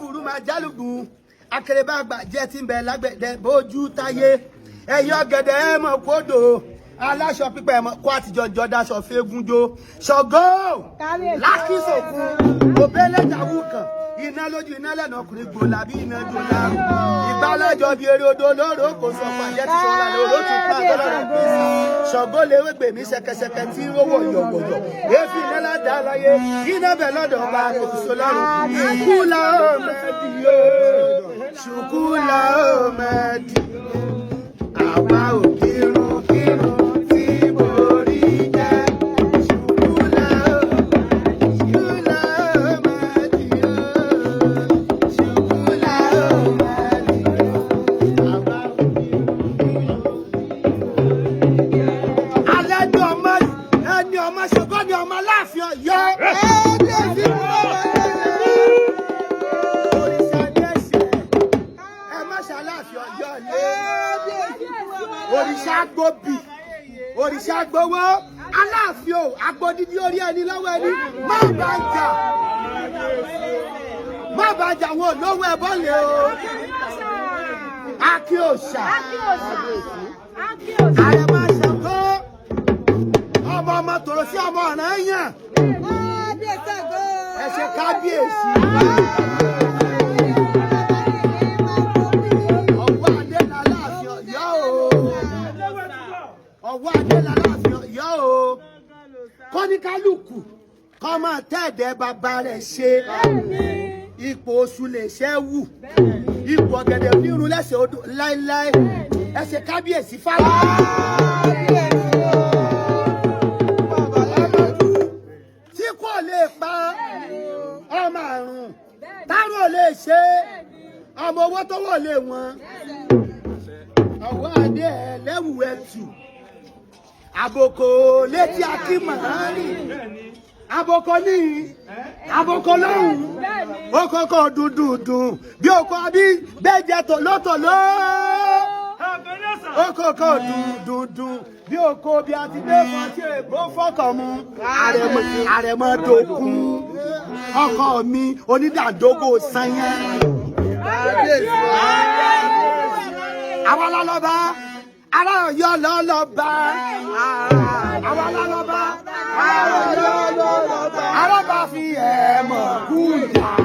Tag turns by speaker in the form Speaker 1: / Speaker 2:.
Speaker 1: burú máa jálùgùn akèrèbàgbà jẹ́ tí ń bẹ lágbẹ̀dẹ bójú táyé ẹ̀yìn ọ̀gẹ̀dẹ̀ ẹ̀ mọ̀ kódò aláṣọ pípẹ́ ẹ̀mọ́ kó àtijọ́ jọ daṣọ fẹ́gúnjó ṣọ̀gọ́ lákìsòkun òbẹ́lẹ́dàwù kan iná lójú iná lẹ́nu ọkùnrin gbòòlà bí iná jòlá ìgbàlejò bíi eré odò lóró kò sọ fàjẹ́ tí sọ́ra lóró tún pa àtọ́lọ́rọ̀ bí sí ṣọ̀gọ́ léwé gbèmí ṣẹkẹṣẹkẹ tí rówó yọ̀gbọ̀yọ̀ èéfì iná ládàá láyé iná bẹ̀ lọ́dọ̀ ọba kò sọ lọ́rùn ikú la ó mẹ́ẹ̀dì yóò ṣùkú la ó mẹ́ẹ̀dì àwa ò kírun kírun. Òrìṣà gbowó Aláàfin o agbódìdí orí ẹni lọ́wọ́ ẹni má bá jà wọn lówó ẹbọ lè o Akíòṣà àrẹ̀mọ Ṣàngó ọmọ tòrò sí ọmọ ọ̀ràn yàn ẹ ṣe kábíyèsí. Ọwọ́ adé l'Aláàfin Ọ̀yọ́ o kọ́níkálùkù kọ́ máa tẹ́ẹ̀dẹ́ bàbá rẹ̀ ṣe ipò oṣù lè ṣẹ́ wù ipò ọ̀gẹ̀dẹ̀ onírun lẹ́sẹ̀ odò láéláé ẹ ṣe kábíyèsí fáwọn. tí kò lè pa ọmọ àrùn tárò ò lè ṣe ọmọ owó tó wọ̀ lè wọ́n ọwọ́ adé ẹ̀ lẹ́wù ẹ̀tù. Àbòkò létí akímọ̀ránì àbòkò ní àbòkò lọ́hùn okòkò dùndùndùn bí okò àbí bẹ́ẹ̀jẹ̀ tòlótòló okòkò dùndùndùn bí okò bí a ti dé fún ọtí ègbó fọkàn mu àrẹ̀mọ dòkun ọkọ mi onídàndógó sanyẹn àwọn alálọ́ba ará Ọ̀yọ́ lọ́lọ́ba àwọn alálọ́ba ará Ọ̀yọ́ lọ́lọ́ba ará bá fi ẹ̀mọ̀ kú ìyá.